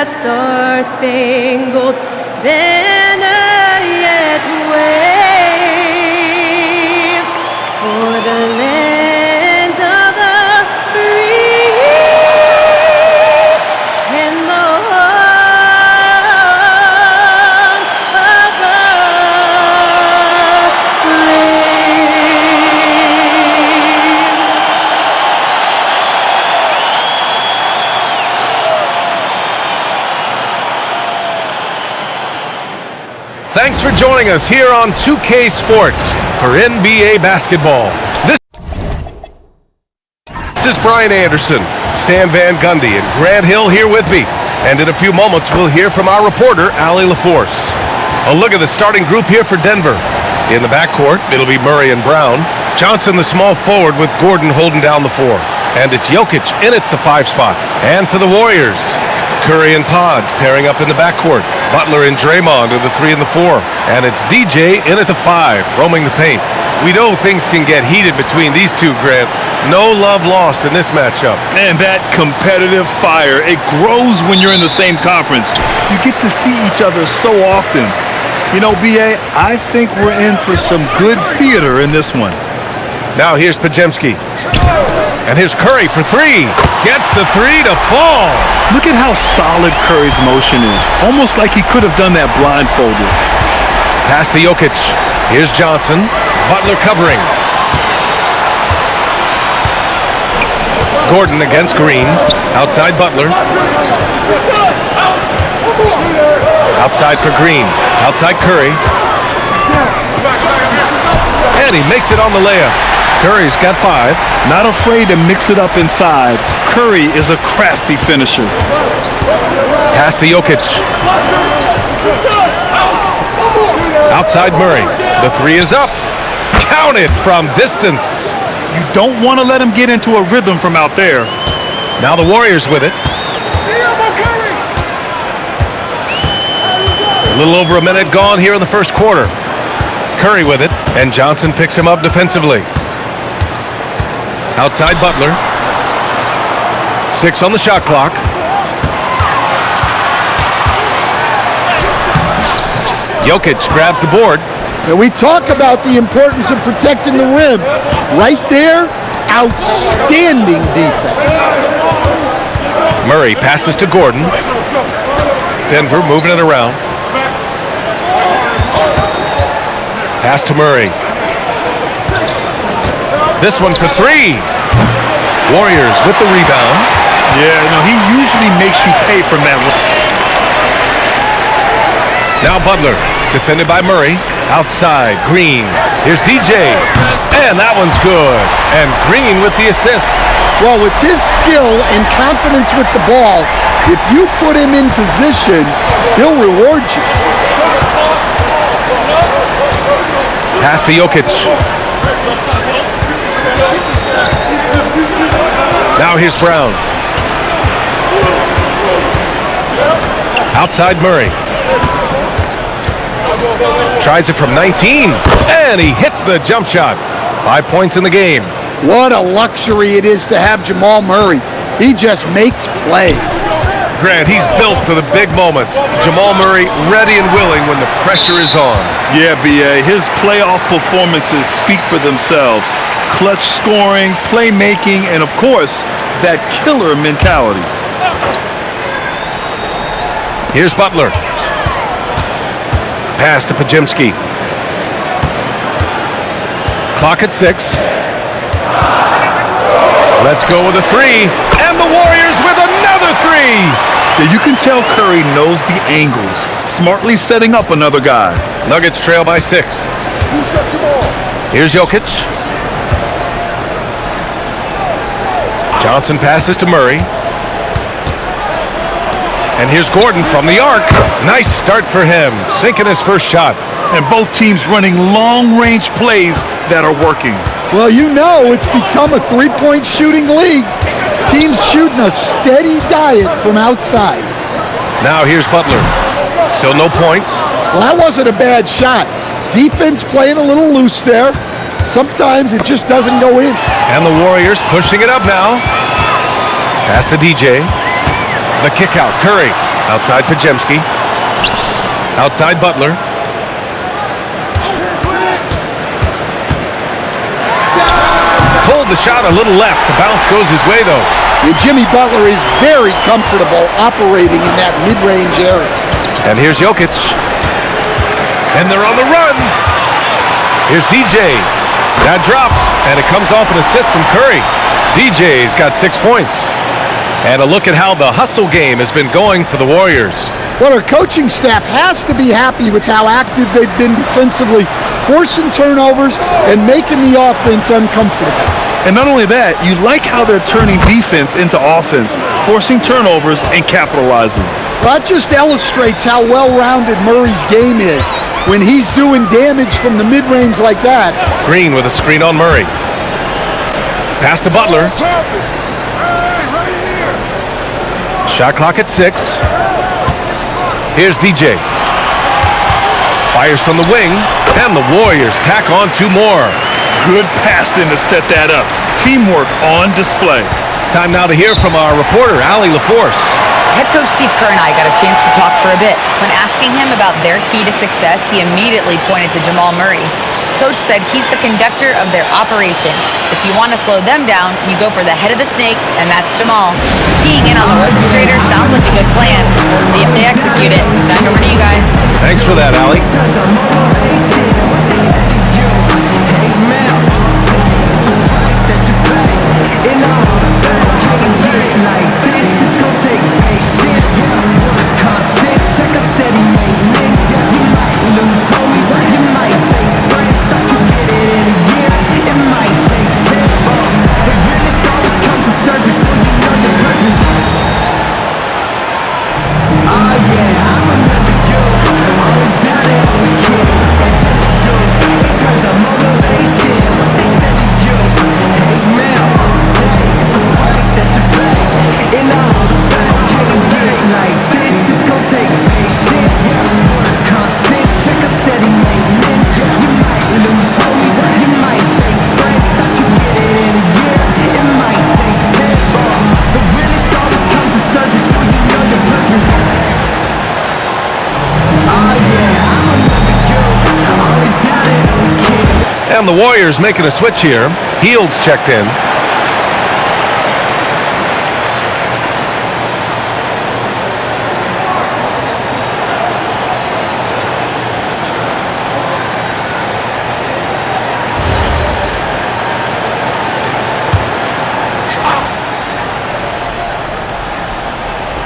that star-spangled banner yet wave for the land of the free and the home of the Thanks for joining us here on 2K Sports for NBA basketball. This is Brian Anderson, Stan Van Gundy, and Grant Hill here with me. And in a few moments, we'll hear from our reporter, Allie LaForce. A look at the starting group here for Denver. In the backcourt, it'll be Murray and Brown. Johnson, the small forward, with Gordon holding down the 4. And it's Jokic in at the 5 spot. And for the Warriors, Curry and Pods pairing up in the backcourt. Butler and Draymond are the 3 and the 4. And it's DJ in at the 5, roaming the paint. We know things can get heated between these two, Grant. No love lost in this matchup. And that competitive fire, it grows when you're in the same conference. You get to see each other so often. You know, B.A., I think we're in for some good theater in this one. Now here's Pajemski. And here's Curry for 3. Gets the 3 to fall. Look at how solid Curry's motion is. Almost like he could have done that blindfolded. Pass to Jokic. Here's Johnson. Butler covering. Gordon against Green. Outside Butler. Outside for Green. Outside Curry. And he makes it on the layup. Curry's got 5. Not afraid to mix it up inside. Curry is a crafty finisher. Pass to Jokic. Outside Murray. The 3 is up. Counted from distance. You don't want to let him get into a rhythm from out there. Now the Warriors with it. A little over a minute gone here in the first quarter. Curry with it, and Johnson picks him up defensively. Outside Butler. 6 on the shot clock. Jokic grabs the board. And we talk about the importance of protecting the rim. Right there, outstanding defense. Murray passes to Gordon. Denver moving it around. Pass to Murray. This one for 3. Warriors with the rebound. Yeah, no, he usually makes you pay from that. Now Butler, defended by Murray. Outside, Green. Here's DJ. And that one's good. And Green with the assist. Well, with his skill and confidence with the ball, if you put him in position, he'll reward you. Pass to Jokic. Now here's Brown. Outside Murray. Tries it from 19. And he hits the jump shot. 5 points in the game. What a luxury it is to have Jamal Murray. He just makes plays. Grant, he's built for the big moments. Jamal Murray ready and willing when the pressure is on. Yeah, B.A., his playoff performances speak for themselves. Clutch scoring, playmaking, and of course, that killer mentality. Here's Butler. Pass to Pajemski. Clock at 6. Let's go with a 3. And the Warriors with another 3. Yeah, you can tell Curry knows the angles, smartly setting up another guy. Nuggets trail by 6. Here's Jokic. Johnson passes to Murray. And here's Gordon from the arc. Nice start for him, sinking his first shot. And both teams running long-range plays that are working. Well, you know it's become a three-point shooting league. Teams shooting a steady diet from outside. Now here's Butler. Still no points. Well, that wasn't a bad shot. Defense playing a little loose there. Sometimes it just doesn't go in. And the Warriors pushing it up now. Pass to DJ. The kick out. Curry Outside Pajemski. Outside Butler. Pulled the shot a little left. The bounce goes his way, though. Jimmy Butler is very comfortable operating in that mid-range area. And here's Jokic. And they're on the run. Here's DJ. That drops, and it comes off an assist from Curry. DJ's got 6 points. And a look at how the hustle game has been going for the Warriors. Well, our coaching staff has to be happy with how active they've been defensively, forcing turnovers and making the offense uncomfortable. And not only that, you like how they're turning defense into offense, forcing turnovers and capitalizing. That just illustrates how well-rounded Murray's game is when he's doing damage from the mid-range like that. Green with a screen on Murray. Pass to Butler. Shot clock at 6. Here's DJ. Fires from the wing, and the Warriors tack on 2 more. Good passing to set that up. Teamwork on display. Time now to hear from our reporter, Allie LaForce. Head coach Steve Kerr and I got a chance to talk for a bit. When asking him about their key to success, he immediately pointed to Jamal Murray. Coach said he's the conductor of their operation. If you want to slow them down, you go for the head of the snake, and that's Jamal. Keying in on the orchestrator sounds like a good plan. We'll see if they execute it. Back over to you guys. Thanks for that, Allie. And the Warriors making a switch here. Heald's checked in.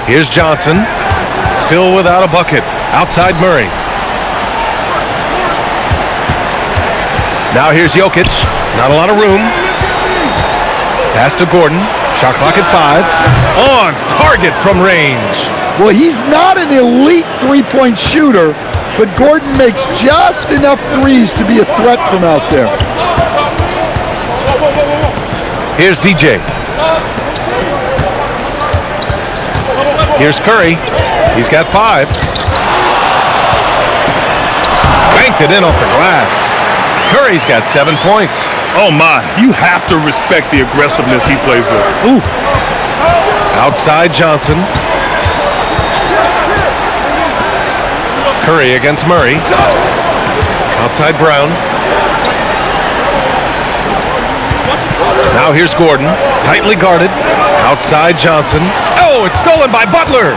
Here's Johnson. Still without a bucket. Outside Murray. Now here's Jokic. Not a lot of room. Pass to Gordon. Shot clock at 5. On target from range. Well, he's not an elite three-point shooter, but Gordon makes just enough threes to be a threat from out there. Here's DJ. Here's Curry. He's got 5. Banked it in off the glass. Curry's got 7 points. Oh my, you have to respect the aggressiveness he plays with. Ooh. Outside Johnson. Curry against Murray. Outside Brown. Now here's Gordon. Tightly guarded. Outside Johnson. Oh, it's stolen by Butler.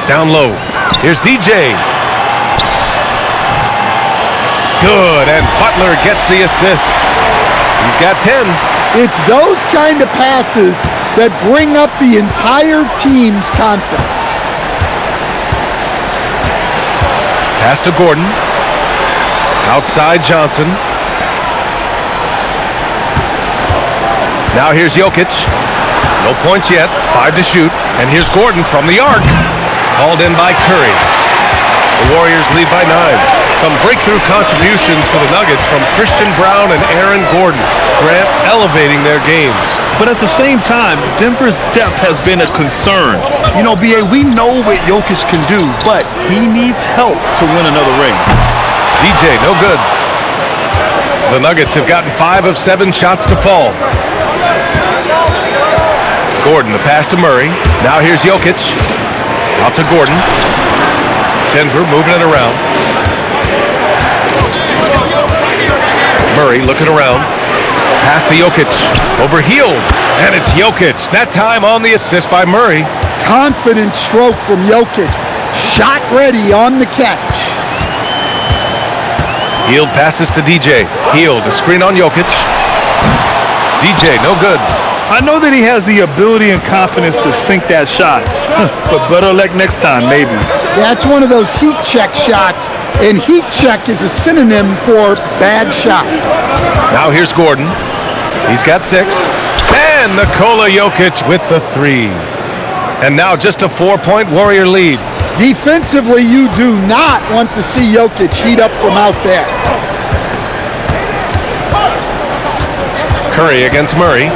Down low. Here's DJ. Good, and Butler gets the assist. He's got 10. It's those kind of passes that bring up the entire team's confidence. Pass to Gordon. Outside Johnson. Now here's Jokic. No points yet. 5 to shoot. And here's Gordon from the arc. Hauled in by Curry. The Warriors lead by 9. Some breakthrough contributions for the Nuggets from Christian Brown and Aaron Gordon. Grant elevating their games. But at the same time, Denver's depth has been a concern. You know, B.A., we know what Jokic can do, but he needs help to win another ring. DJ, no good. The Nuggets have gotten 5 of 7 shots to fall. Gordon, the pass to Murray. Now here's Jokic. Out to Gordon. Denver moving it around. Murray looking around. Pass to Jokic. Overhealed. And it's Jokic. That time on the assist by Murray. Confident stroke from Jokic. Shot ready on the catch. Hield passes to DJ. Hield, a screen on Jokic. DJ, no good. I know that he has the ability and confidence to sink that shot, but better luck next time, maybe. That's one of those heat check shots, and heat check is a synonym for bad shot. Now here's Gordon. He's got 6. And Nikola Jokic with the 3. And now just a 4-point Warrior lead. Defensively, you do not want to see Jokic heat up from out there. Curry against Murray.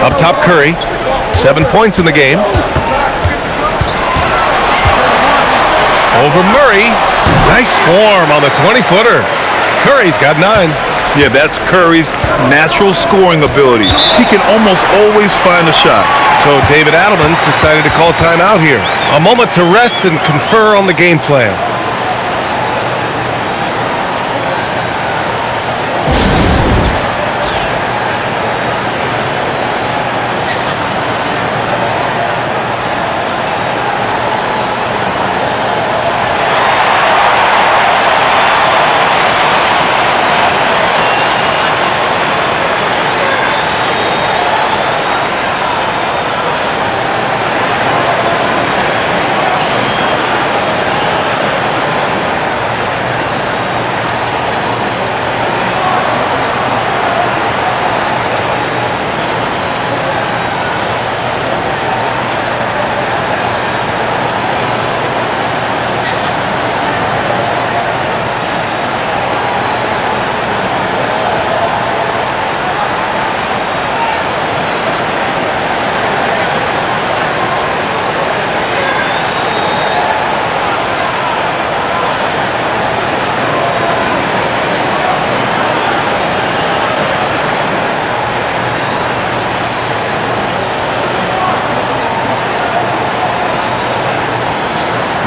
Up top, Curry. 7 points in the game. Over Murray. Nice form on the 20-footer. Curry's got 9. Yeah, that's Curry's natural scoring ability. He can almost always find a shot. So David Adelman's decided to call timeout here. A moment to rest and confer on the game plan.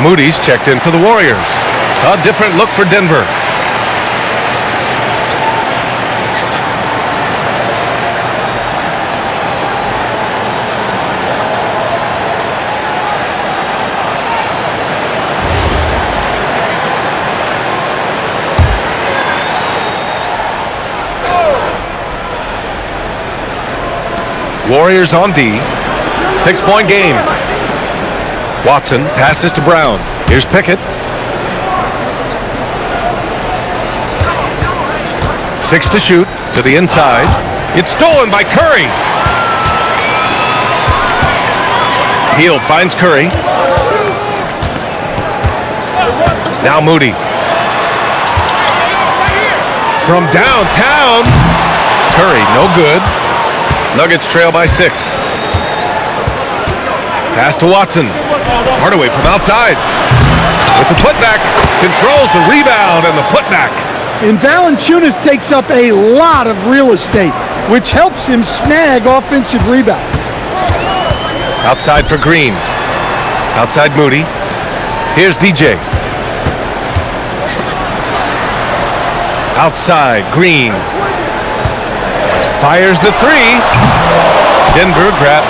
Moody's checked in for the Warriors. A different look for Denver. Warriors on D. 6-point game. Watson passes to Brown. Here's Pickett. 6 to shoot to the inside. It's stolen by Curry. Hield finds Curry. Now Moody. From downtown. Curry, no good. Nuggets trail by 6. Pass to Watson. Hardaway from outside. With the putback. Controls the rebound and the putback. And Valanciunas takes up a lot of real estate, which helps him snag offensive rebounds. Outside for Green. Outside Moody. Here's DJ. Outside Green. Fires the 3. Denver grab.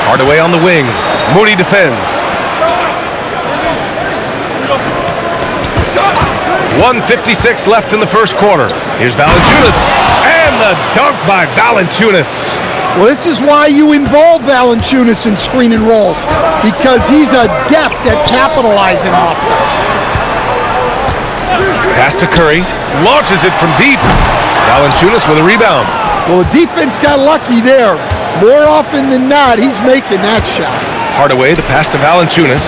Hardaway on the wing. Moody defends. 1:56 left in the first quarter. Here's Valanciunas. And the dunk by Valanciunas. Well, this is why you involve Valanciunas in screen and roll, because he's adept at capitalizing off them. Pass to Curry. Launches it from deep. Valanciunas with a rebound. Well, the defense got lucky there. More often than not, he's making that shot. Hardaway, the pass to Valanciunas.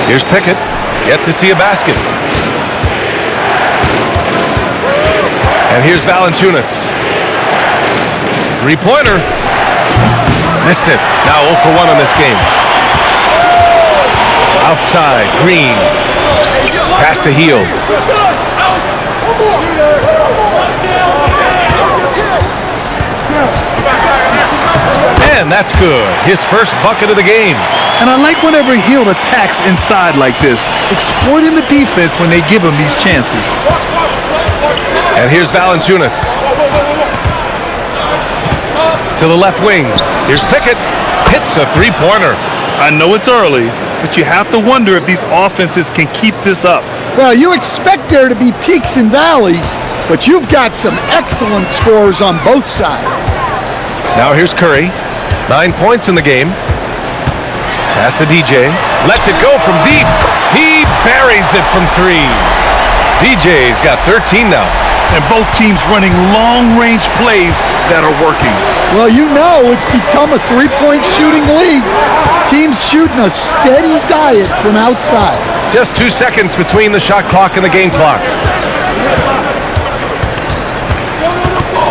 Here's Pickett. Yet to see a basket. And here's Valanciunas. Three-pointer. Missed it. Now 0 for 1 in this game. Outside, Green. Pass to Hield. And that's good. His first bucket of the game. And I like whenever Hill attacks inside like this, exploiting the defense when they give him these chances. And here's Valanciunas. To the left wing. Here's Pickett. Hits a three-pointer. I know it's early, but you have to wonder if these offenses can keep this up. Well, you expect there to be peaks and valleys, but you've got some excellent scores on both sides. Now here's Curry. 9 points in the game. Pass to DJ. Lets it go from deep. He buries it from three. DJ's got 13 now. And both teams running long-range plays that are working. Well, you know it's become a three-point shooting league. Teams shooting a steady diet from outside. Just 2 seconds between the shot clock and the game clock.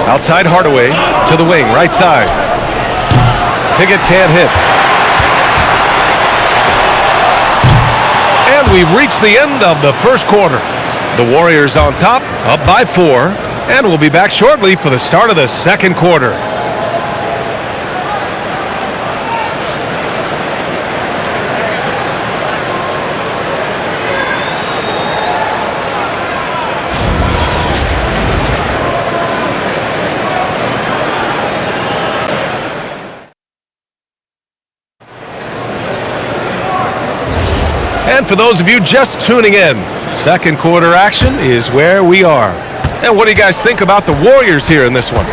Outside Hardaway to the wing, right side. Pickett can't hit. And we've reached the end of the first quarter. The Warriors on top, up by 4, and we'll be back shortly for the start of the second quarter. And for those of you just tuning in, second quarter action is where we are. And what do you guys think about the Warriors here in this one?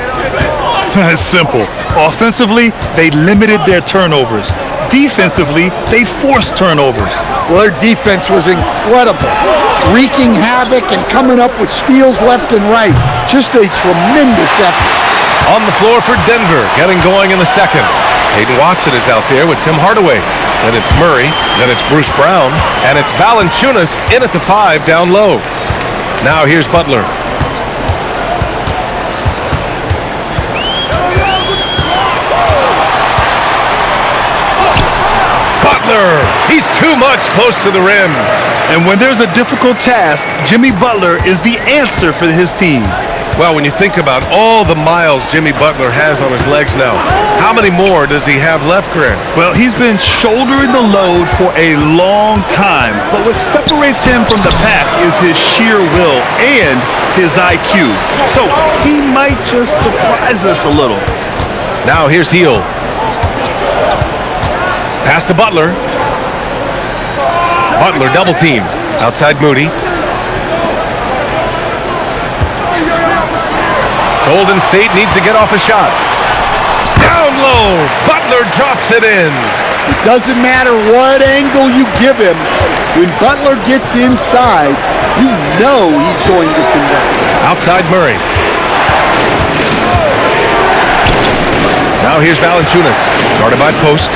It's simple. Offensively, they limited their turnovers. Defensively, they forced turnovers. Well, their defense was incredible, wreaking havoc and coming up with steals left and right. Just a tremendous effort. On the floor for Denver, getting going in the second. Hayden Watson is out there with Tim Hardaway. Then it's Murray, then it's Bruce Brown, and it's Valanciunas in at the 5 down low. Now here's Butler. Butler! He's too much close to the rim. And when there's a difficult task, Jimmy Butler is the answer for his team. Well, when you think about all the miles Jimmy Butler has on his legs now, how many more does he have left, Grant? Well, he's been shouldering the load for a long time, but what separates him from the pack is his sheer will and his IQ. So he might just surprise us a little. Now here's Hill. Pass to Butler. Butler double team. Outside Moody. Golden State needs to get off a shot. Down low. Butler drops it in. It doesn't matter what angle you give him. When Butler gets inside, you know he's going to convert. Outside Murray. Now here's Valanciunas, guarded by Post.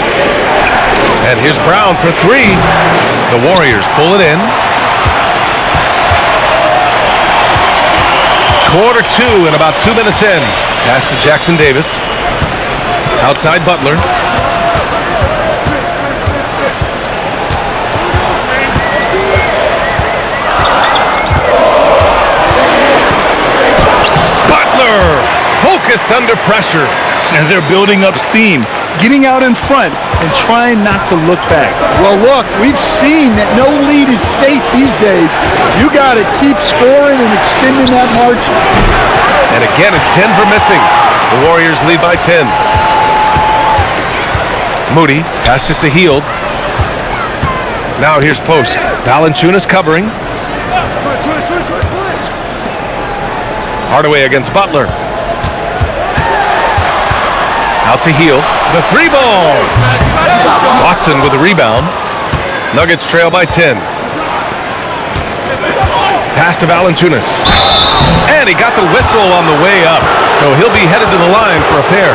And here's Brown for 3. The Warriors pull it in. Quarter 2 and about 2 minutes in. Pass to Jackson Davis. Outside Butler. Butler focused under pressure. And they're building up steam, getting out in front and trying not to look back. Well, look, we've seen that no lead is safe these days. You got to keep scoring and extending that margin. And again, it's Denver missing. The Warriors lead by 10. Moody passes to Hield. Now here's Post. Valanciunas covering. Hardaway against Butler. Out to Hield. The 3 ball. Watson with the rebound. Nuggets trail by 10. Pass to Valanciunas. And he got the whistle on the way up. So he'll be headed to the line for a pair.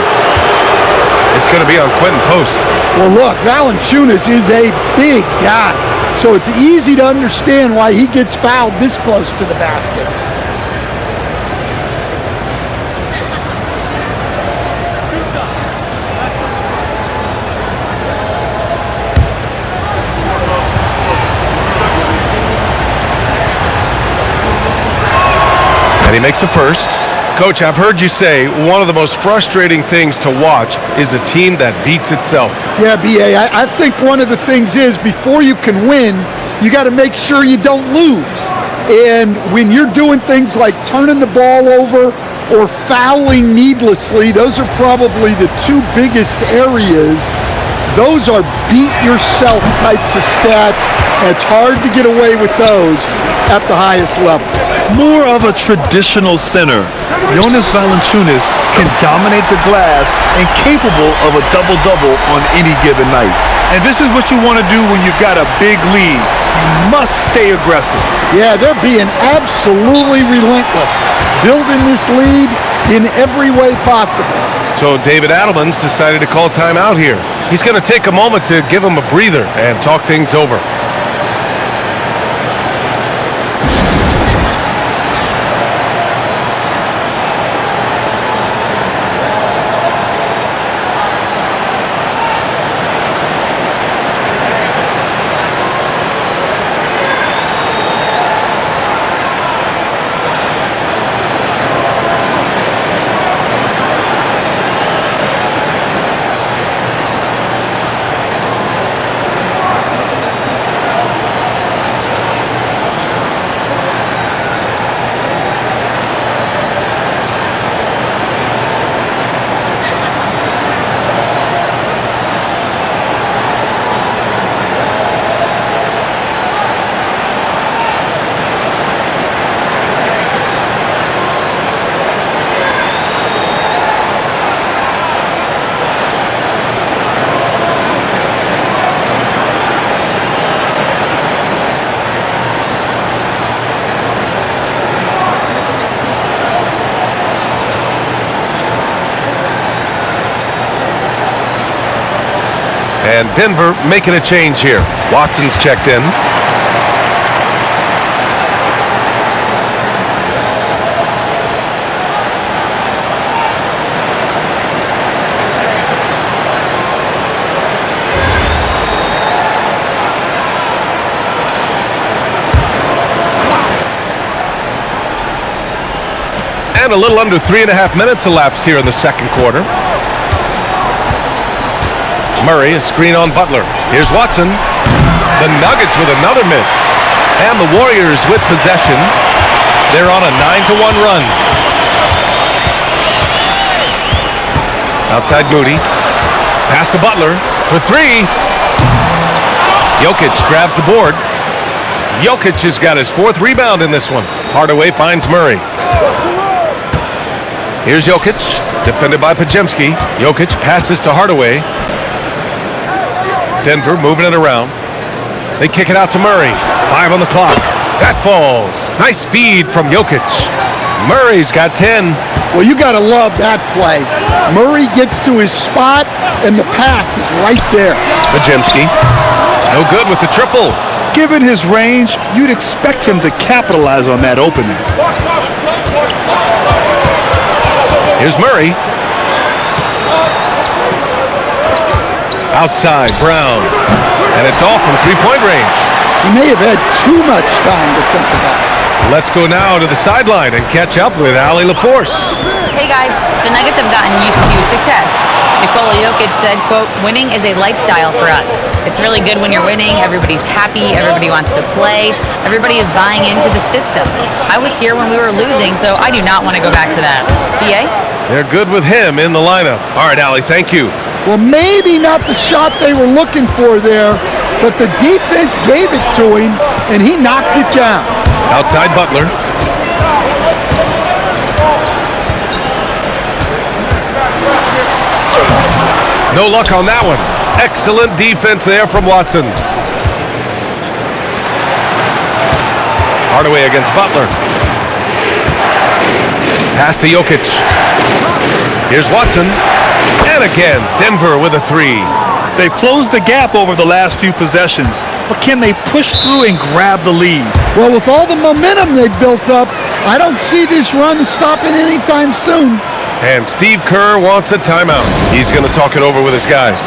It's going to be on Quentin Post. Well, look, Valanciunas is a big guy. So it's easy to understand why he gets fouled this close to the basket. he makes a first. Coach, I've heard you say one of the most frustrating things to watch is a team that beats itself. Yeah, B.A., I think one of the things is before you can win, you got to make sure you don't lose. And when you're doing things like turning the ball over or fouling needlessly, those are probably the two biggest areas. Those are beat yourself types of stats. It's hard to get away with those at the highest level. More of a traditional center, Jonas Valanciunas can dominate the glass and capable of a double-double on any given night. And this is what you want to do when you've got a big lead. You must stay aggressive. Yeah, they're being absolutely relentless, building this lead in every way possible. So David Adelman's decided to call timeout here. He's going to take a moment to give him a breather and talk things over. And Denver making a change here. Watson's checked in. And a little under 3.5 minutes elapsed here in the second quarter. Murray, a screen on Butler. Here's Watson. The Nuggets with another miss. And the Warriors with possession. They're on a 9-1 run. Outside Moody. Pass to Butler for three. Jokic grabs the board. Jokic has got his fourth rebound in this one. Hardaway finds Murray. Here's Jokic, defended by Podziemski. Jokic passes to Hardaway. Denver moving it around. They kick it out to Murray. 5 on the clock. That falls. Nice feed from Jokic. Murray's got 10. Well, you got to love that play. Murray gets to his spot, and the pass is right there. Podziemski. No good with the triple. Given his range, you'd expect him to capitalize on that opening. Here's Murray. Outside, Brown. And it's off from three-point range. He may have had too much time to think about it. Let's go now to the sideline and catch up with Allie LaForce. Hey guys, the Nuggets have gotten used to success. Nikola Jokic said, quote, "Winning is a lifestyle for us. It's really good when you're winning. Everybody's happy. Everybody wants to play. Everybody is buying into the system. I was here when we were losing, so I do not want to go back to that." BA? They're good with him in the lineup. All right, Allie, thank you. Well, maybe not the shot they were looking for there, but the defense gave it to him, and he knocked it down. Outside Butler. No luck on that one. Excellent defense there from Watson. Hardaway against Butler. Pass to Jokic. Here's Watson. And again, Denver with a three. They've closed the gap over the last few possessions, but can they push through and grab the lead? Well, with all the momentum they've built up, I don't see this run stopping anytime soon. And Steve Kerr wants a timeout. He's going to talk it over with his guys.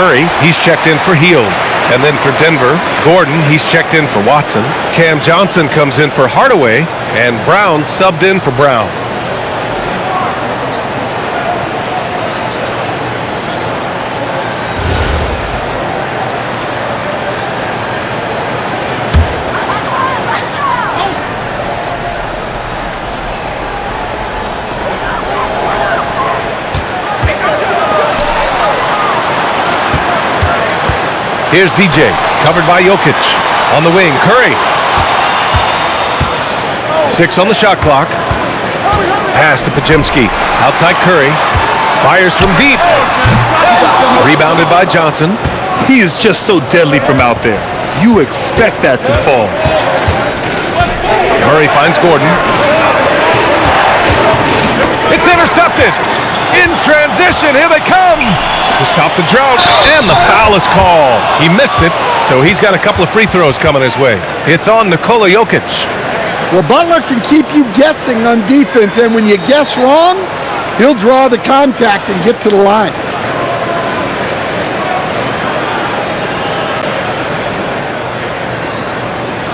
Curry, he's checked in for Heald. And then for Denver, Gordon, he's checked in for Watson. Cam Johnson comes in for Hardaway, and Brown subbed in for Brown. Here's DJ, covered by Jokic. On the wing, Curry. 6 on the shot clock. Pass to Pajemski. Outside Curry. Fires from deep. Rebounded by Johnson. He is just so deadly from out there. You expect that to fall. Murray finds Gordon. It's intercepted. In transition, here they come to stop the drought, and the foul is called. He missed it, so he's got a couple of free throws coming his way. It's on Nikola Jokic. Well, Butler can keep you guessing on defense, and when you guess wrong, he'll draw the contact and get to the line.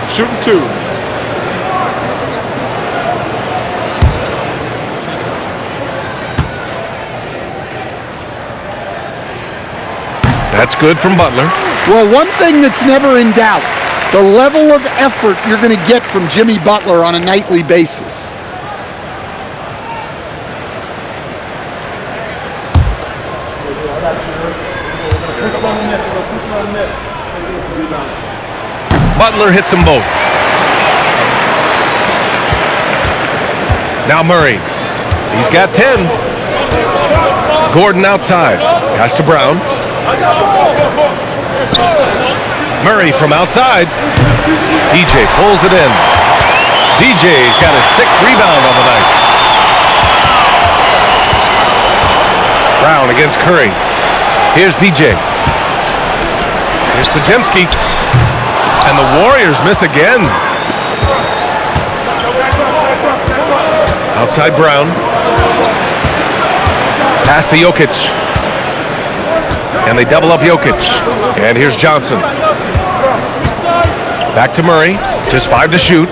Shooting 2. That's good from Butler. Well, one thing that's never in doubt, the level of effort you're going to get from Jimmy Butler on a nightly basis. Butler hits them both. Now Murray. He's got 10. Gordon outside. Pass to Brown. Murray from outside. DJ pulls it in. DJ's got his 6th rebound on the night. Brown against Curry. Here's DJ. Here's Pajemski. And the Warriors miss again. Outside Brown. Pass to Jokic. And they double up Jokic. And here's Johnson. Back to Murray. Just 5 to shoot.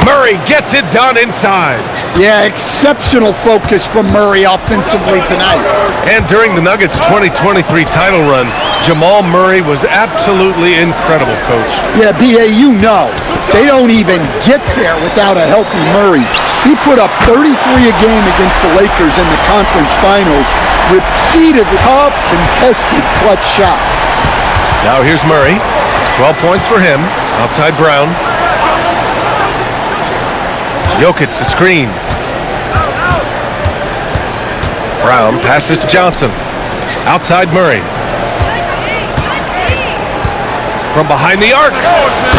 Murray gets it done inside. Yeah, exceptional focus from Murray offensively tonight. And during the Nuggets' 2023 title run, Jamal Murray was absolutely incredible, Coach. Yeah, B.A., you know, they don't even get there without a healthy Murray. He put up 33 a game against the Lakers in the conference finals, repeated tough, contested clutch shots. Now here's Murray. 12 points for him. Outside Brown. Jokic, the screen. Brown passes to Johnson. Outside Murray. From behind the arc.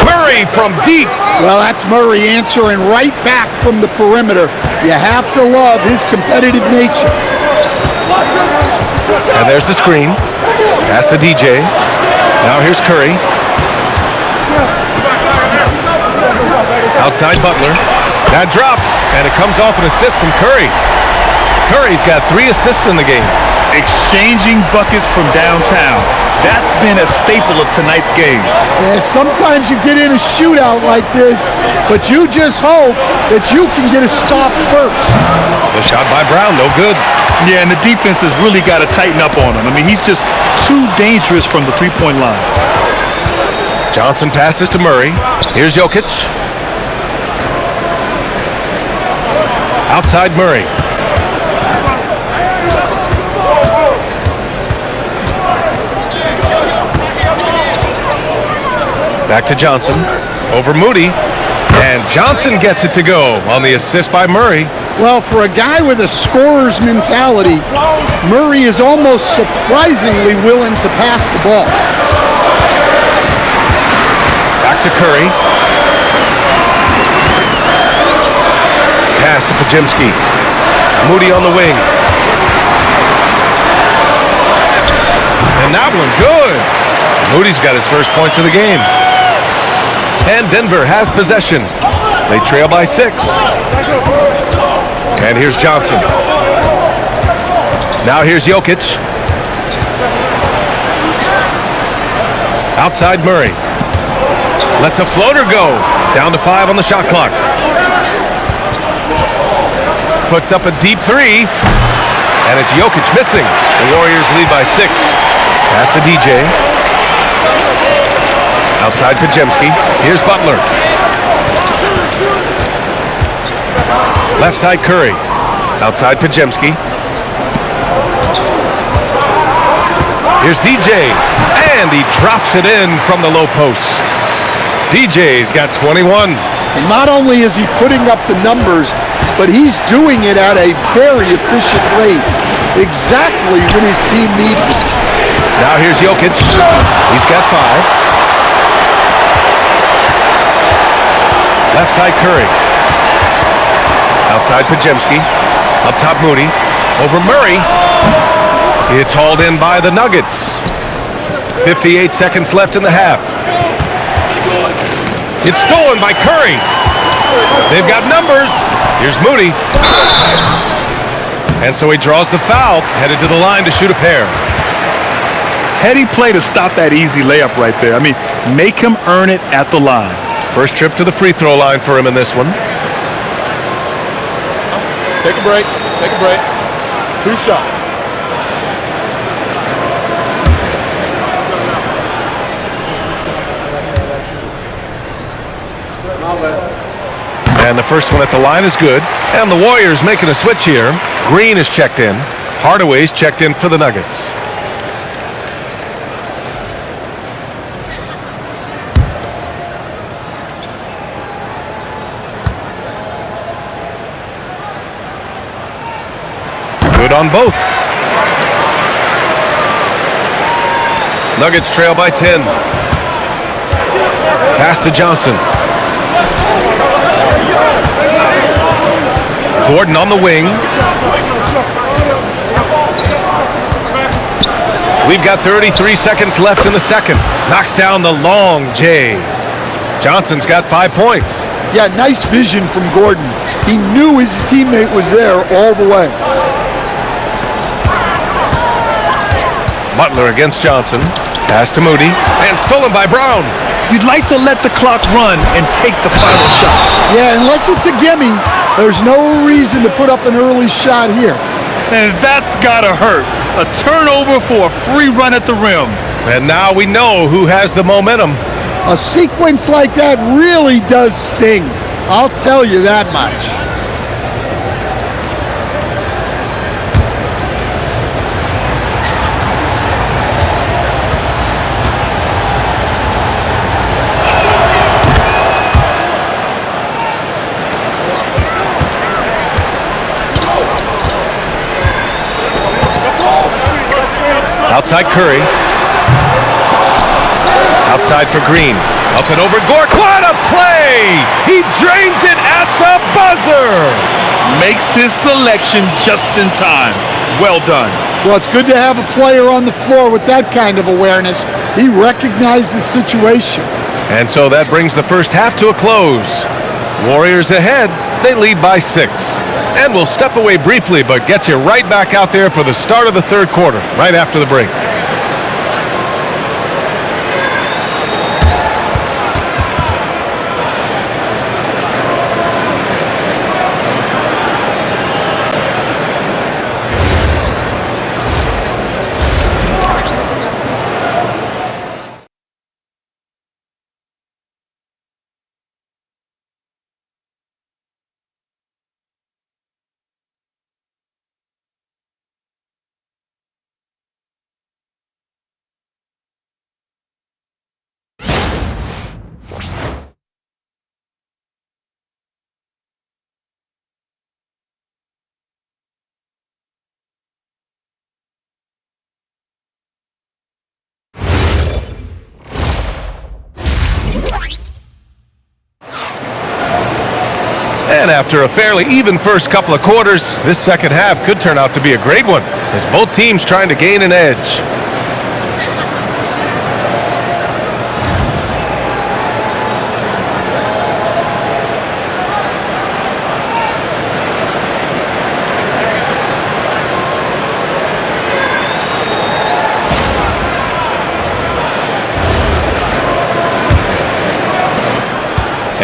Murray from deep. Well, that's Murray answering right back from the perimeter. You have to love his competitive nature. And there's the screen. Pass to DJ. Now here's Curry. Outside Butler. That drops, and it comes off an assist from Curry. Curry's got 3 assists in the game. Exchanging buckets from downtown. That's been a staple of tonight's game. Yeah, sometimes you get in a shootout like this, but you just hope that you can get a stop first. The shot by Brown, no good. Yeah, and the defense has really got to tighten up on him. I mean, he's just too dangerous from the three-point line. Johnson passes to Murray. Here's Jokic. Outside Murray. Back to Johnson. Over Moody. And Johnson gets it to go on the assist by Murray. Well, for a guy with a scorer's mentality, Murray is almost surprisingly willing to pass the ball. Back to Curry. Pass to Pajemski. Moody on the wing. And that one good. Moody's got his first points of the game. And Denver has possession. They trail by 6. And here's Johnson. Now here's Jokic. Outside Murray. Lets a floater go. Down to 5 on the shot clock. Puts up a deep three. And it's Jokic missing. The Warriors lead by 6. Pass to DJ. Outside Pajemski. Here's Butler. Left side Curry. Outside Pajemski. Here's DJ. And he drops it in from the low post. DJ's got 21. And not only is he putting up the numbers, but he's doing it at a very efficient rate. Exactly when his team needs it. Now here's Jokic. He's got 5. Left side Curry. Outside Pajemski. Up top Moody. Over Murray. It's hauled in by the Nuggets. 58 seconds left in the half. It's stolen by Curry. They've got numbers. Here's Moody. And so he draws the foul, headed to the line to shoot a pair. Heady play to stop that easy layup right there. I mean, make him earn it at the line. First trip to the free throw line for him in this one. Take a break. Take a break. 2 shots. And the first one at the line is good. And the Warriors making a switch here. Green is checked in. Hardaway's checked in for the Nuggets. Good on both. Nuggets trail by 10. Pass to Johnson. Gordon on the wing. We've got 33 seconds left in the second. Knocks down the long J. Johnson's got 5 points. Yeah, nice vision from Gordon. He knew his teammate was there all the way. Butler against Johnson. Pass to Moody. And stolen by Brown. You'd like to let the clock run and take the final shot. Yeah, unless it's a gimme, there's no reason to put up an early shot here. And that's gotta hurt. A turnover for a free run at the rim. And now we know who has the momentum. A sequence like that really does sting. I'll tell you that much. Outside Curry. Outside for Green. Up and over Gork. What a play! He drains it at the buzzer. Makes his selection just in time. Well done. Well, it's good to have a player on the floor with that kind of awareness. He recognized the situation. And so that brings the first half to a close. Warriors ahead. They lead by 6. And we'll step away briefly, but get you right back out there for the start of the third quarter, right after the break. And after a fairly even first couple of quarters, this second half could turn out to be a great one, as both teams trying to gain an edge.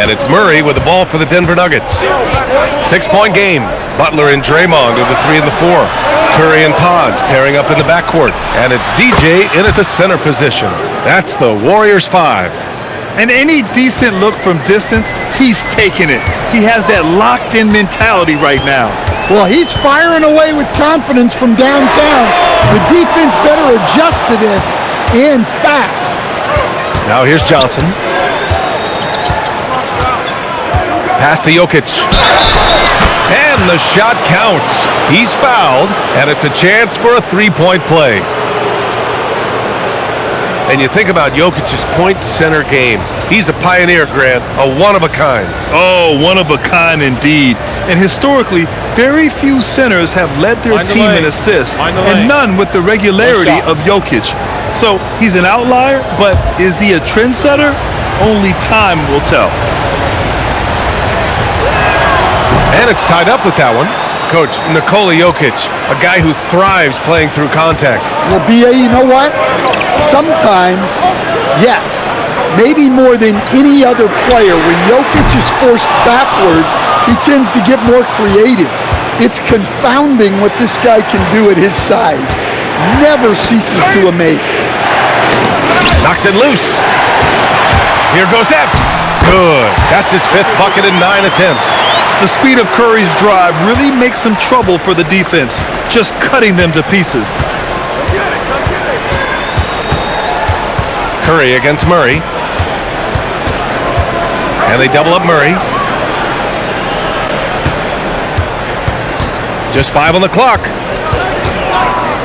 And it's Murray with the ball for the Denver Nuggets. 6-point game. Butler and Draymond are the 3 and the 4. Curry and Pods pairing up in the backcourt. And it's DJ in at the center position. That's the Warriors 5. And any decent look from distance, he's taking it. He has that locked-in mentality right now. Well, he's firing away with confidence from downtown. The defense better adjust to this, and fast. Now here's Johnson. Pass to Jokic. And the shot counts. He's fouled, and it's a chance for a 3-point play. And you think about Jokic's point center game. He's a pioneer, Grant, a one-of-a-kind. Oh, one-of-a-kind indeed. And historically, very few centers have led their team in assists, and none with the regularity of Jokic. So he's an outlier, but is he a trendsetter? Only time will tell. And it's tied up with that one. Coach, Nikola Jokic, a guy who thrives playing through contact. Well, B.A., you know what? Sometimes, yes, maybe more than any other player, when Jokic is forced backwards, he tends to get more creative. It's confounding what this guy can do at his size. Never ceases to amaze. Knocks it loose. Here goes F. Good. That's his 5th bucket in 9 attempts. The speed of Curry's drive really makes some trouble for the defense, just cutting them to pieces. Curry against Murray. And they double up Murray. Just 5 on the clock.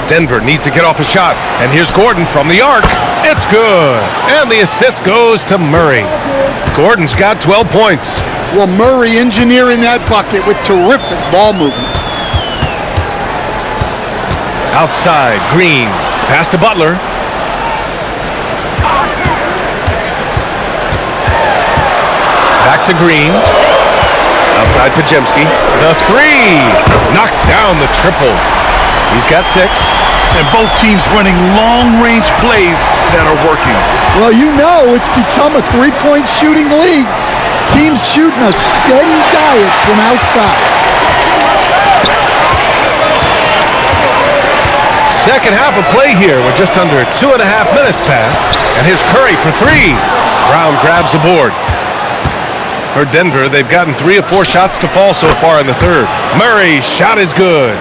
Denver needs to get off a shot. And here's Gordon from the arc. It's good. And the assist goes to Murray. Gordon's got 12 points. Well, Murray engineering that bucket with terrific ball movement. Outside, Green. Pass to Butler. Back to Green. Outside Pajemski. The 3. Knocks down the triple. He's got 6. And both teams running long-range plays that are working. Well, you know it's become a three-point shooting league. Teams shooting a steady diet from outside. Second half of play here. We're just under 2.5 minutes past. And here's Curry for 3. Brown grabs the board. For Denver, they've gotten 3 of 4 shots to fall so far in the third. Murray's shot is good.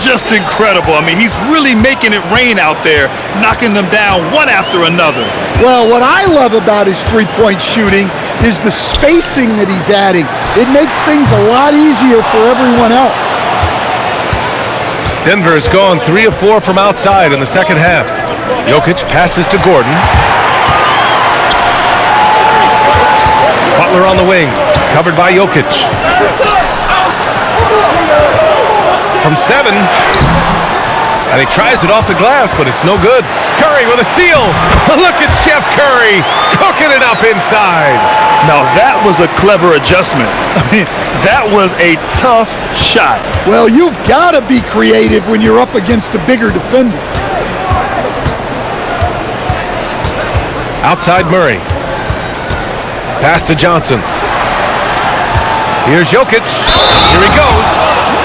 Just incredible. I mean, he's really making it rain out there, knocking them down one after another. Well, what I love about his three-point shooting is the spacing that he's adding. It makes things a lot easier for everyone else. Denver has gone 3 of 4 from outside in the second half. Jokic passes to Gordon. Butler on the wing, covered by Jokic. From 7, and he tries it off the glass, but it's no good. Curry with a steal. Look at Chef Curry cooking it up inside. Now that was a clever adjustment. I mean, that was a tough shot. Well, you've got to be creative when you're up against a bigger defender. Outside Murray. Pass to Johnson. Here's Jokic. Here he goes.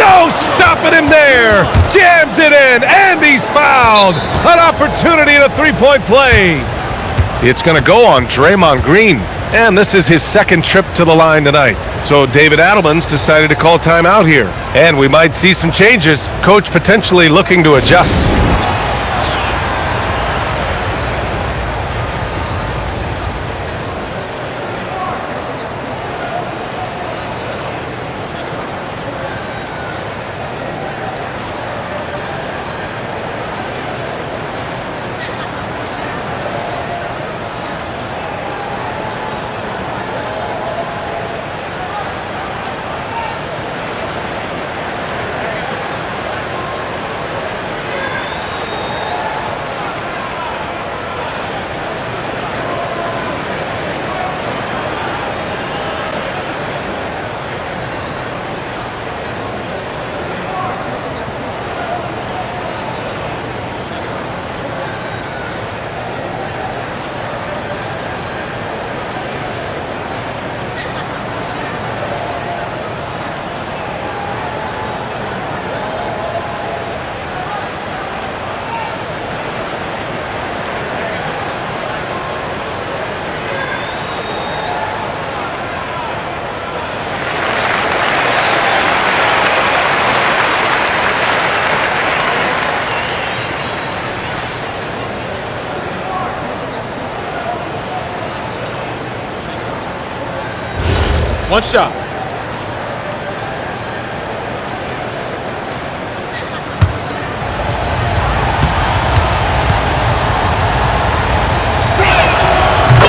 No stopping him there. Jams it in, and he's fouled. An opportunity in a 3-point play. It's going to go on Draymond Green, and this is his second trip to the line tonight. So David Adelman's decided to call timeout here, and we might see some changes. Coach potentially looking to adjust. One shot.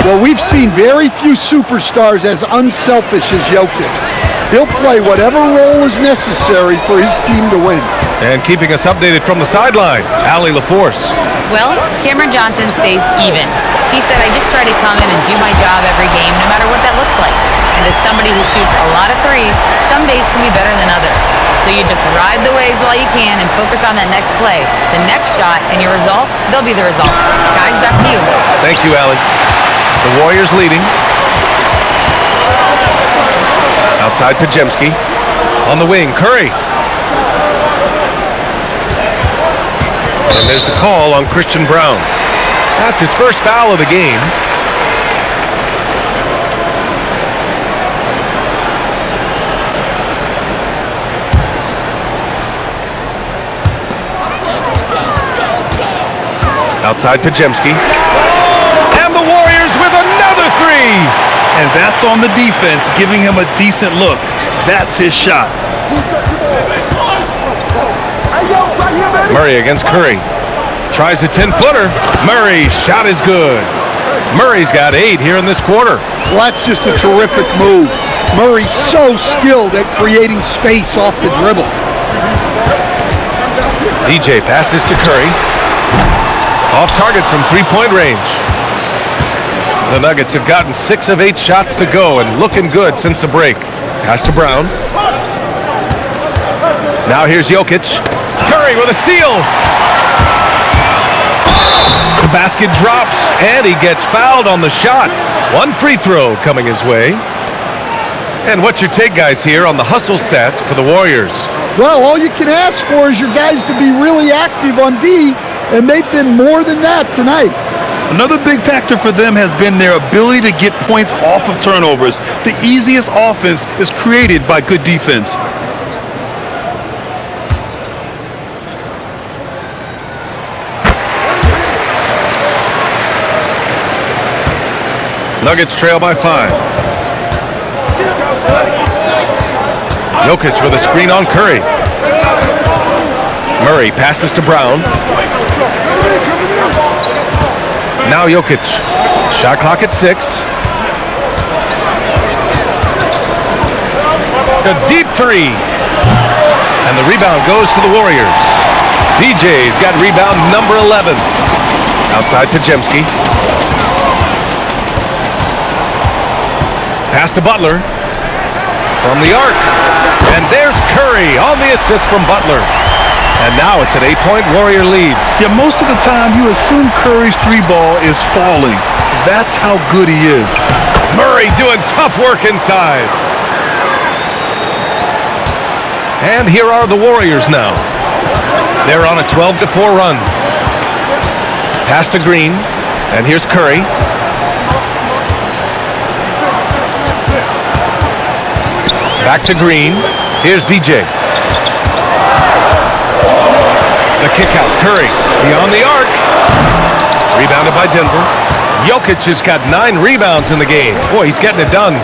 Well, we've seen very few superstars as unselfish as Jokic. He'll play whatever role is necessary for his team to win. And keeping us updated from the sideline, Allie LaForce. Well, Cameron Johnson stays even. He said, I just try to come in and do my job every game, no matter what that looks like. And as somebody who shoots a lot of threes, some days can be better than others. So you just ride the waves while you can and focus on that next play. The next shot and your results, they'll be the results. Guys, back to you. Thank you, Allie. The Warriors leading. Outside Pajemski. On the wing, Curry. And there's the call on Christian Brown. That's his first foul of the game. Outside Pajemski. And the Warriors with another three. And that's on the defense, giving him a decent look. That's his shot. Murray against Curry. Tries a 10-footer. Murray's shot is good. Murray's got 8 here in this quarter. Well, that's just a terrific move. Murray's so skilled at creating space off the dribble. DJ passes to Curry. Off target from three-point range. The Nuggets have gotten 6 of 8 shots to go and looking good since the break. Pass to Brown. Now here's Jokic. Curry with a steal. The basket drops and he gets fouled on the shot. One free throw coming his way. And what's your take, guys, here on the hustle stats for the Warriors? Well, all you can ask for is your guys to be really active on D, and they've been more than that tonight. Another big factor for them has been their ability to get points off of turnovers. The easiest offense is created by good defense. Nuggets trail by 5. Jokic with a screen on Curry. Murray passes to Brown. Now Jokic. Shot clock at 6. A deep three. And the rebound goes to the Warriors. DJ's got rebound number 11. Outside Pajemski. Pass to Butler. From the arc. And there's Curry on the assist from Butler. And now it's an 8-point Warrior lead. Yeah, most of the time you assume Curry's three ball is falling. That's how good he is. Murray doing tough work inside. And here are the Warriors now. They're on a 12-4 run. Pass to Green. And here's Curry. Back to Green. Here's DJ. The kick out. Curry beyond the arc. Rebounded by Denver. Jokic has got 9 rebounds in the game. Boy, he's getting it done.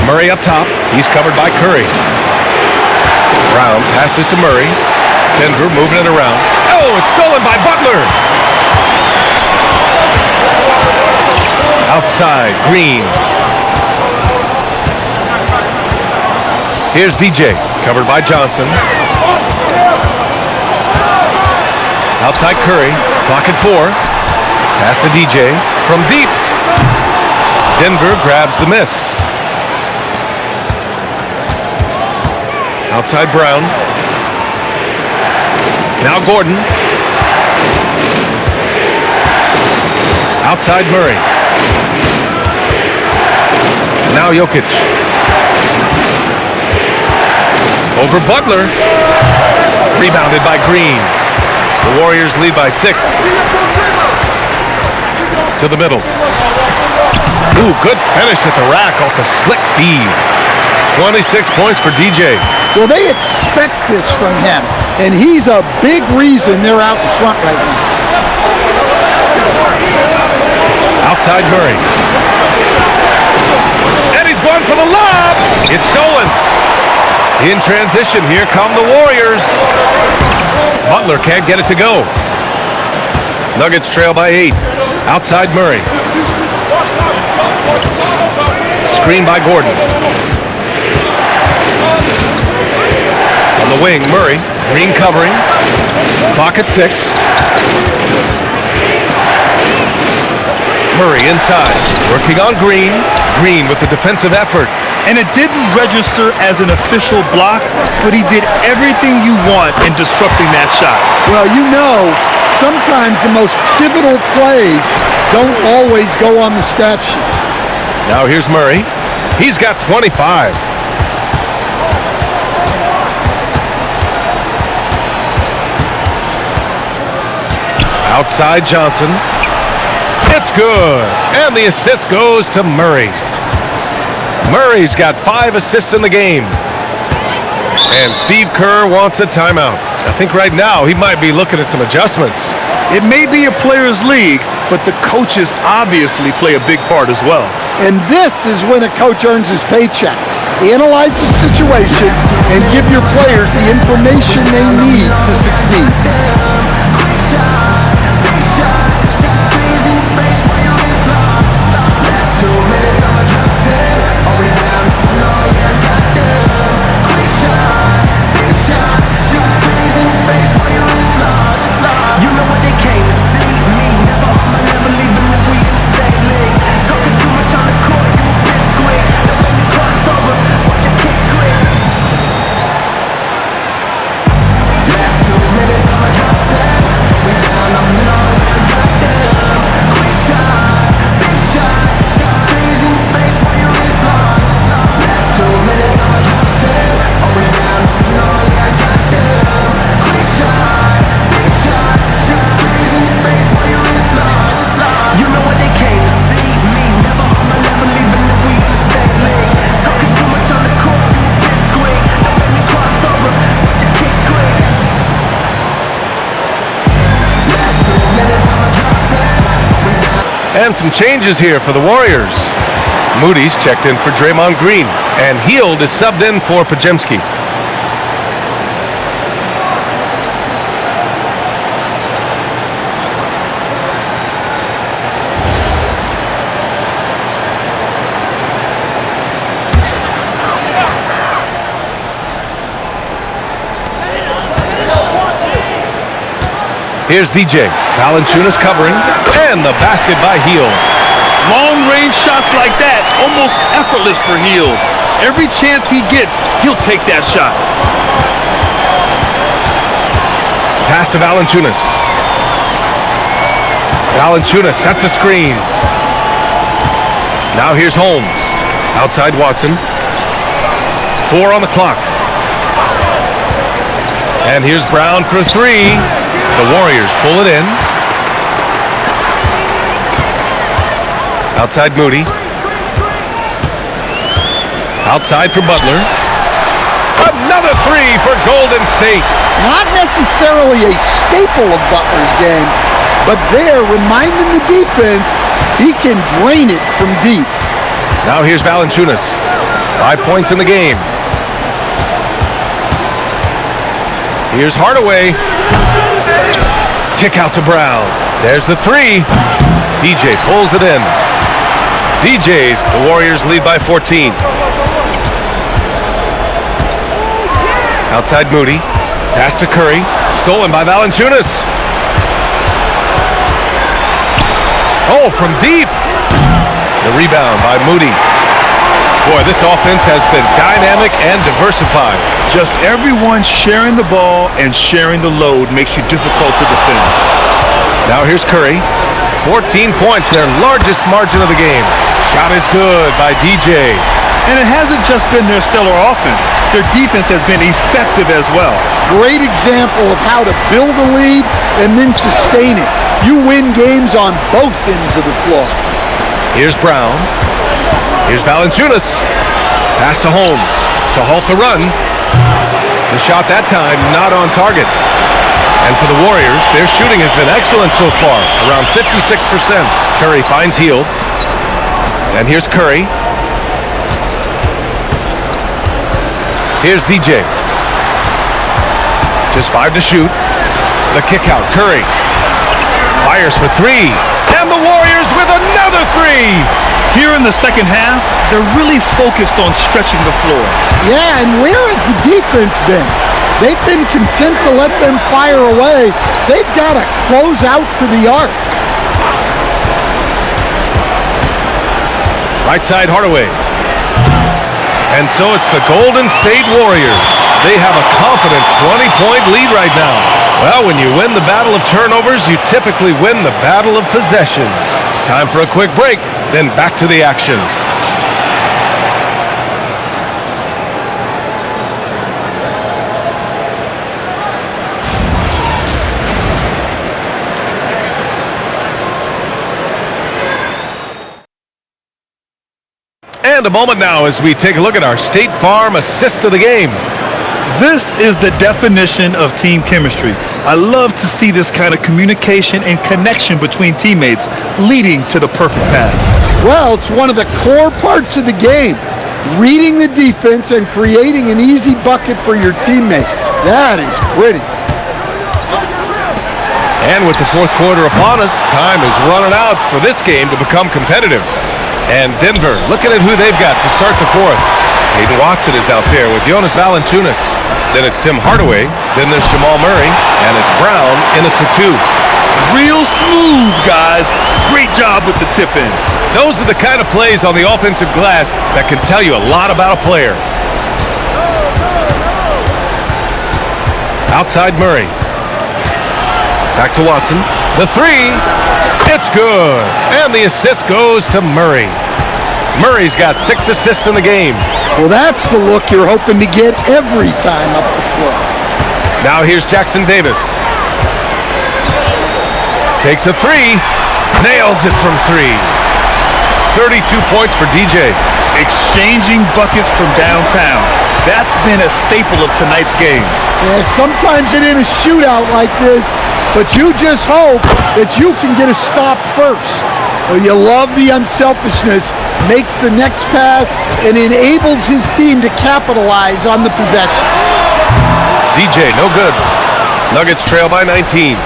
Murray up top. He's covered by Curry. Brown passes to Murray. Denver moving it around. Oh, it's stolen by Butler. Outside, Green. Here's DJ, covered by Johnson. Outside Curry, clock at 4. Pass to DJ, from deep. Denver grabs the miss. Outside Brown. Now Gordon. Outside Murray. Now Jokic. Over Butler. Rebounded by Green. The Warriors lead by 6. To the middle. Ooh, good finish at the rack off the slick feed. 26 points for DJ. Well, they expect this from him, and he's a big reason they're out in front right now. Outside Murray. In transition, here come the Warriors. Butler can't get it to go. Nuggets trail by 8. Outside Murray. Screen by Gordon. On the wing, Murray. Green covering. Clock at 6. Murray inside. Working on Green. Green with the defensive effort. And it didn't register as an official block, but he did everything you want in disrupting that shot. Well, you know, sometimes the most pivotal plays don't always go on the stat sheet. Now here's Murray. He's got 25. Outside Johnson. It's good. And the assist goes to Murray. Murray's got 5 assists in the game. And Steve Kerr wants a timeout. I think right now he might be looking at some adjustments. It may be a players' league, but the coaches obviously play a big part as well. And this is when a coach earns his paycheck. Analyze the situation and give your players the information they need to succeed. And some changes here for the Warriors. Moody's checked in for Draymond Green, and Hield is subbed in for Pajemski. Here's DJ. Valanciunas covering, and the basket by Hield. Long-range shots like that, almost effortless for Hield. Every chance he gets, he'll take that shot. Pass to Valanciunas. Valanciunas sets a screen. Now here's Holmes. Outside Watson. 4 on the clock. And here's Brown for 3. The Warriors pull it in. Outside Moody. Outside for Butler. Another 3 for Golden State. Not necessarily a staple of Butler's game, but there, reminding the defense he can drain it from deep. Now here's Valanciunas. 5 points in the game. Here's Hardaway. Kick out to Brown. There's the 3. DJ pulls it in. DJ's. The Warriors lead by 14. Outside Moody. Pass to Curry. Stolen by Valanciunas. Oh, from deep. The rebound by Moody. Boy, this offense has been dynamic and diversified. Just everyone sharing the ball and sharing the load makes you difficult to defend. Now here's Curry. 14 points, their largest margin of the game. Shot is good by DJ. And it hasn't just been their stellar offense. Their defense has been effective as well. Great example of how to build a lead and then sustain it. You win games on both ends of the floor. Here's Brown. Here's Valanciunas. Pass to Holmes to halt the run. The shot that time not on target. And for the Warriors, their shooting has been excellent so far, around 56%. Curry finds Hield. And here's Curry. Here's DJ. Just 5 to shoot. The kick out. Curry fires for 3. And the Warriors with another 3. Here in the second half, they're really focused on stretching the floor. Yeah, and where has the defense been? They've been content to let them fire away. They've got to close out to the arc. Right side Hardaway. And so it's the Golden State Warriors. They have a confident 20-point lead right now. Well, when you win the battle of turnovers, you typically win the battle of possessions. Time for a quick break, then back to the action. And a moment now as we take a look at our State Farm assist of the game. This is the definition of team chemistry. I love to see this kind of communication and connection between teammates leading to the perfect pass. Well, it's one of the core parts of the game. Reading the defense and creating an easy bucket for your teammate. That is pretty. And with the fourth quarter upon us, time is running out for this game to become competitive. And Denver looking at who they've got to start the fourth. Hayden Watson is out there with Jonas Valanciunas. Then it's Tim Hardaway. Then there's Jamal Murray. And it's Brown in at the 2. Real smooth, guys. Great job with the tip in. Those are the kind of plays on the offensive glass that can tell you a lot about a player. Outside Murray. Back to Watson. The 3. It's good. And the assist goes to Murray. Murray's got 6 assists in the game. Well, that's the look you're hoping to get every time up the floor. Now here's Jackson Davis. Takes a 3. Nails it from 3. 32 points for DJ. Exchanging buckets from downtown. That's been a staple of tonight's game. Yeah, sometimes it in a shootout like this, but you just hope that you can get a stop first. Well, you love the unselfishness, makes the next pass, and enables his team to capitalize on the possession. DJ, no good. Nuggets trail by 19.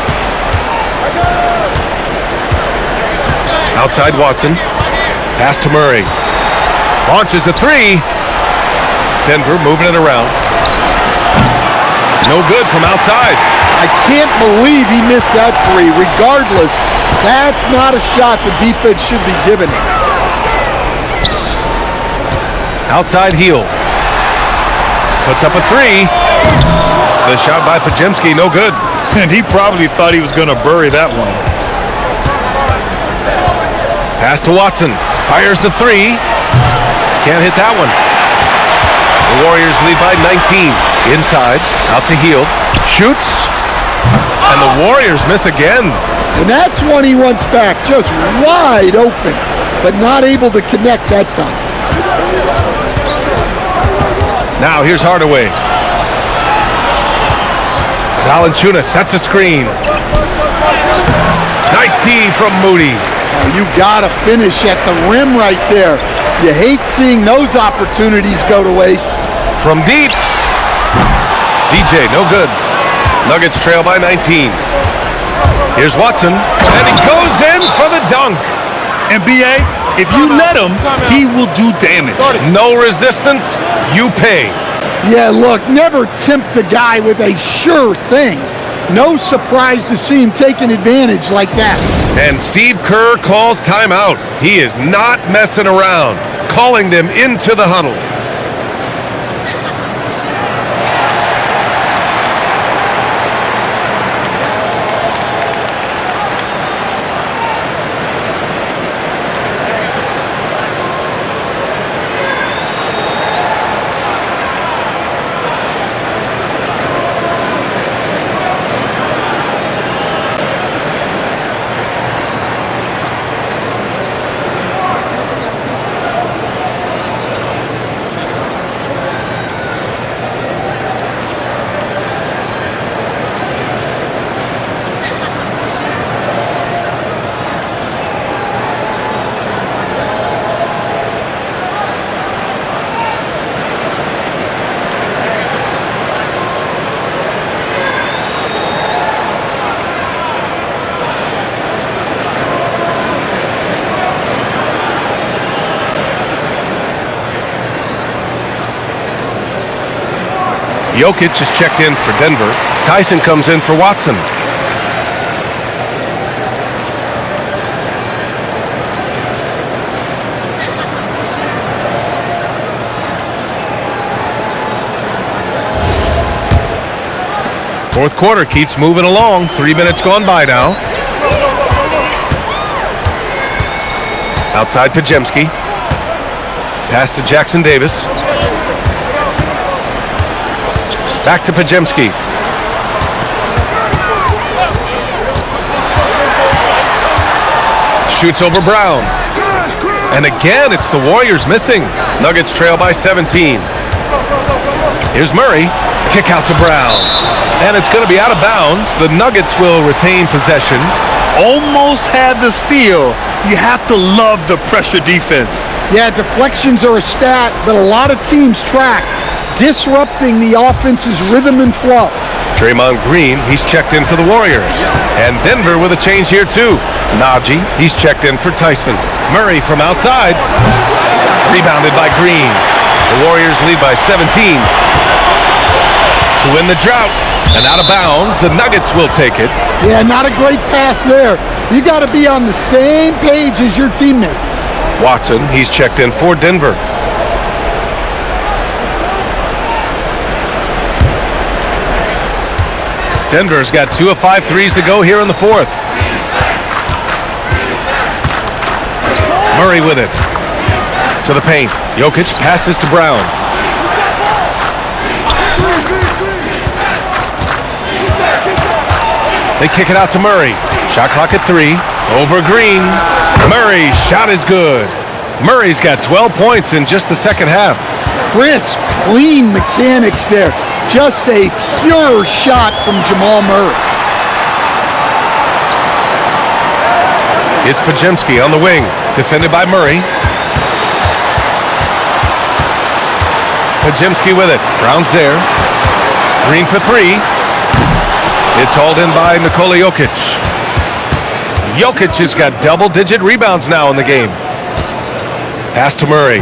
Outside Watson. Pass to Murray. Launches a 3. Denver moving it around. No good from outside. I can't believe he missed that 3. Regardless, that's not a shot the defense should be giving him. Outside heel. Puts up a 3. The shot by Pajemski, no good. And he probably thought he was going to bury that one. Pass to Watson. Fires the 3. Can't hit that one. The Warriors lead by 19. Inside. Out to Hield. Shoots. And the Warriors miss again. And that's one he wants back. Just wide open. But not able to connect that time. Now here's Hardaway. Valanciunas sets a screen. Nice D from Moody. You gotta finish at the rim right there. You hate seeing those opportunities go to waste. From deep. DJ, no good. Nuggets trail by 19. Here's Watson. And he goes in for the dunk. And B.A., if you let him, he will do damage. No resistance, you pay. Yeah, look, never tempt a guy with a sure thing. No surprise to see him taking advantage like that. And Steve Kerr calls timeout. He is not messing around, calling them into the huddle. Jokic is checked in for Denver. Tyson comes in for Watson. Fourth quarter keeps moving along. 3 minutes gone by now. Outside Pajemski. Pass to Jackson Davis. Back to Pajemski. Shoots over Brown. And again, it's the Warriors missing. Nuggets trail by 17. Here's Murray. Kick out to Brown. And it's going to be out of bounds. The Nuggets will retain possession. Almost had the steal. You have to love the pressure defense. Yeah, deflections are a stat that a lot of teams track, disrupting the offense's rhythm and flow. Draymond Green, he's checked in for the Warriors. And Denver with a change here too. Najee, he's checked in for Tyson. Murray from outside. Rebounded by Green. The Warriors lead by 17. To win the drought. And out of bounds, the Nuggets will take it. Yeah, not a great pass there. You got to be on the same page as your teammates. Watson, he's checked in for Denver. Denver's got 2 of 5 threes to go here in the fourth. Murray with it. To the paint. Jokic passes to Brown. They kick it out to Murray. Shot clock at 3. Over Green. Murray, shot is good. Murray's got 12 points in just the second half. Crisp, clean mechanics there. Just a pure shot from Jamal Murray. It's Pajemski on the wing. Defended by Murray. Pajemski with it. Brown's there. Green for 3. It's hauled in by Nikola Jokic. Jokic has got double-digit rebounds now in the game. Pass to Murray.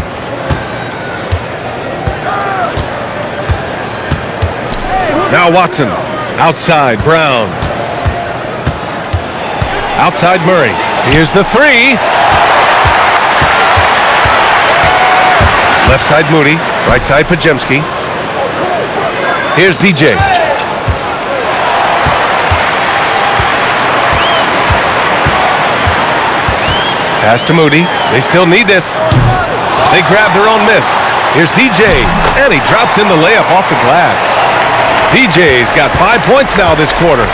Now Watson. Outside, Brown. Outside Murray. Here's the 3. Left side Moody. Right side Pajemski. Here's DJ. Pass to Moody. They still need this. They grab their own miss. Here's DJ. And he drops in the layup off the glass. DJ's got 5 points now this quarter.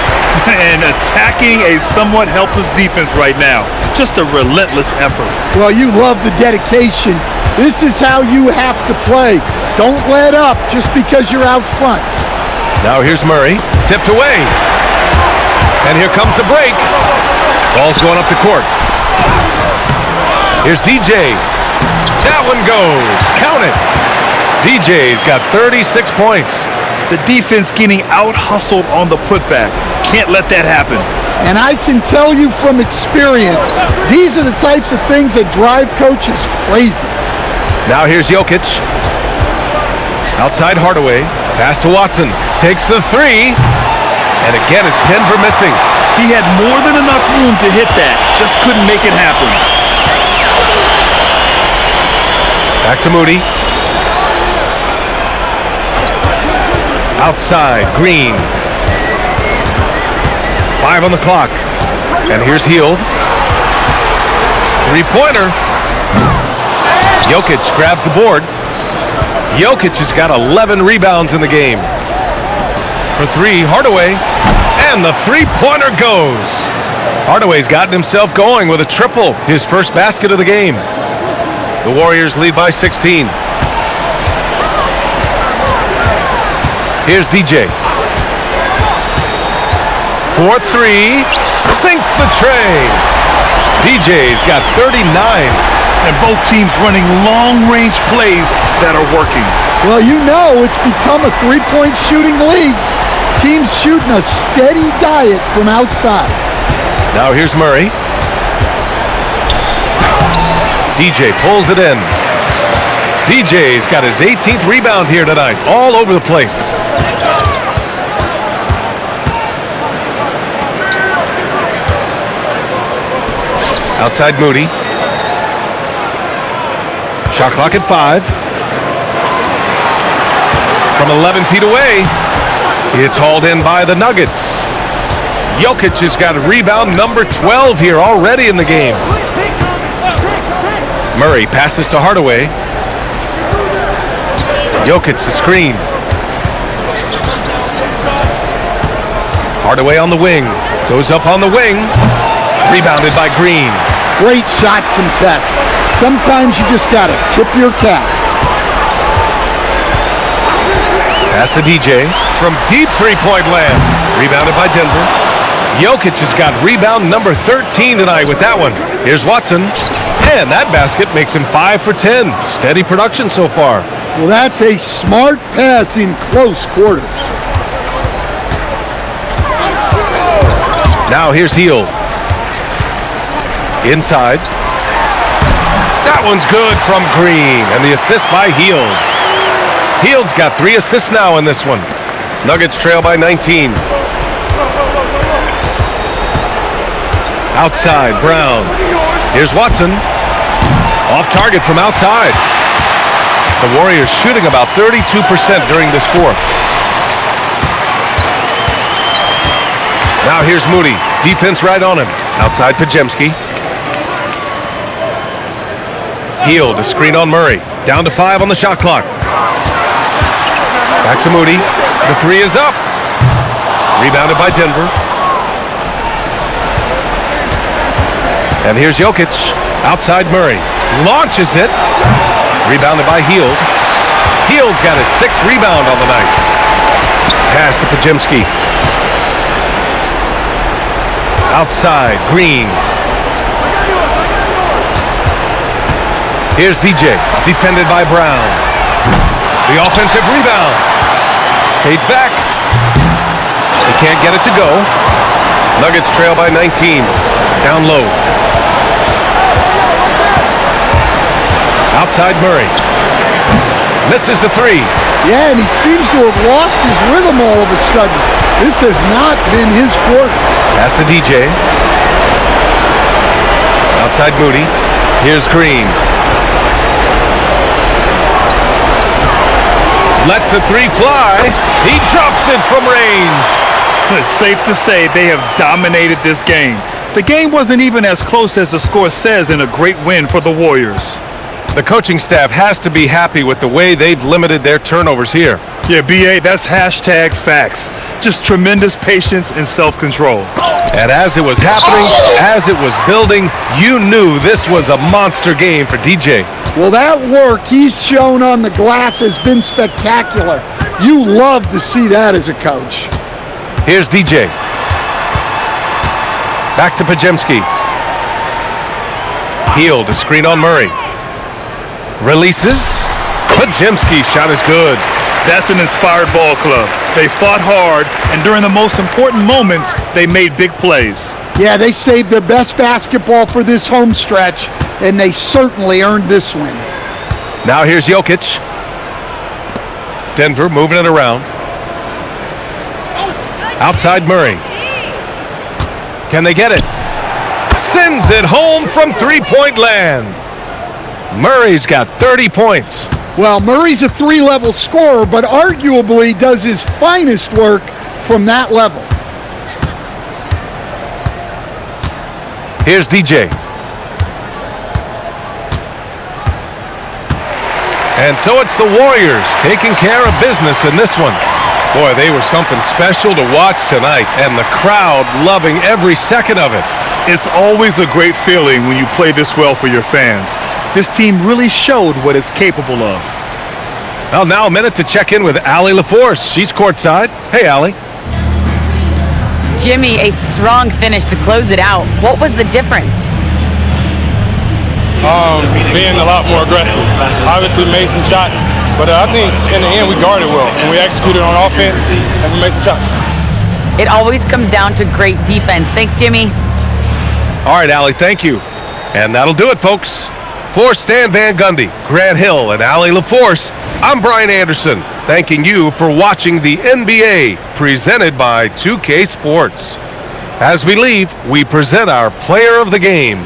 And attacking a somewhat helpless defense right now. Just a relentless effort. Well, you love the dedication. This is how you have to play. Don't let up just because you're out front. Now here's Murray. Tipped away. And here comes the break. Ball's going up the court. Here's DJ. That one goes. Count it. DJ's got 36 points. The defense getting out-hustled on the putback. Can't let that happen. And I can tell you from experience, these are the types of things that drive coaches crazy. Now here's Jokic. Outside Hardaway. Pass to Watson. Takes the 3. And again, it's Denver missing. He had more than enough room to hit that. Just couldn't make it happen. Back to Moody. Outside, Green. 5 on the clock. And here's Hield. 3-pointer. Jokic grabs the board. Jokic has got 11 rebounds in the game. For 3, Hardaway. And the 3-pointer goes. Hardaway's gotten himself going with a triple. His first basket of the game. The Warriors lead by 16. Here's DJ. 4-3. Sinks the tray. DJ's got 39. And both teams running long-range plays that are working. Well, you know it's become a three-point shooting league. Teams shooting a steady diet from outside. Now here's Murray. DJ pulls it in. DJ's got his 18th rebound here tonight, all over the place. Outside Moody. Shot clock at 5. From 11 feet away, it's hauled in by the Nuggets. Jokic has got a rebound number 12 here already in the game. Murray passes to Hardaway. Jokic the screen. Hardaway on the wing. Goes up on the wing. Rebounded by Green. Great shot contest. Sometimes you just got to tip your cap. Pass to DJ from deep three-point land. Rebounded by Denver. Jokic has got rebound number 13 tonight with that one. Here's Watson. And that basket makes him 5 for 10. Steady production so far. Well, that's a smart pass in close quarters. Now here's Hield. Inside. That one's good from Green. And the assist by Hield. Hield's got 3 assists now in this one. Nuggets trail by 19. Outside, Brown. Here's Watson. Off target from outside. The Warriors shooting about 32% during this fourth. Now here's Moody. Defense right on him. Outside Pajemski. Hield, a screen on Murray. Down to 5 on the shot clock. Back to Moody. The 3 is up. Rebounded by Denver. And here's Jokic. Outside Murray. Launches it. Rebounded by Hield. Hield's got his 6th rebound on the night. Pass to Pajemski. Outside, Green. Here's DJ, defended by Brown. The offensive rebound. Fades back. He can't get it to go. Nuggets trail by 19. Down low. Outside Murray. Misses the 3. Yeah, and he seems to have lost his rhythm all of a sudden. This has not been his quarter. Pass to DJ. Outside Moody. Here's Green. Lets the 3 fly. He drops it from range. It's safe to say they have dominated this game. The game wasn't even as close as the score says in a great win for the Warriors. The coaching staff has to be happy with the way they've limited their turnovers here. Yeah, BA, that's hashtag facts. Just tremendous patience and self-control. And as it was happening, as it was building, you knew this was a monster game for DJ. Well, that work he's shown on the glass has been spectacular. You love to see that as a coach. Here's DJ. Back to Pajemski. Hield, a screen on Murray. Releases. Pajemski's shot is good. That's an inspired ball club. They fought hard, and during the most important moments, they made big plays. Yeah, they saved their best basketball for this home stretch, and they certainly earned this win. Now here's Jokic. Denver moving it around. Outside Murray. Can they get it? Sends it home from three-point land. Murray's got 30 points. Well, Murray's a 3-level scorer, but arguably does his finest work from that level. Here's DJ. And so it's the Warriors taking care of business in this one. Boy, they were something special to watch tonight, and the crowd loving every second of it. It's always a great feeling when you play this well for your fans. This team really showed what it's capable of. Well, now a minute to check in with Allie LaForce. She's courtside. Hey, Allie. Jimmy, a strong finish to close it out. What was the difference? Being a lot more aggressive. Obviously made some shots, but I think in the end we guarded well and we executed on offense and we made some shots. It always comes down to great defense. Thanks, Jimmy. All right, Allie, thank you. And that'll do it, folks. For Stan Van Gundy, Grant Hill, and Allie LaForce, I'm Brian Anderson, thanking you for watching the NBA presented by 2K Sports. As we leave, we present our player of the game.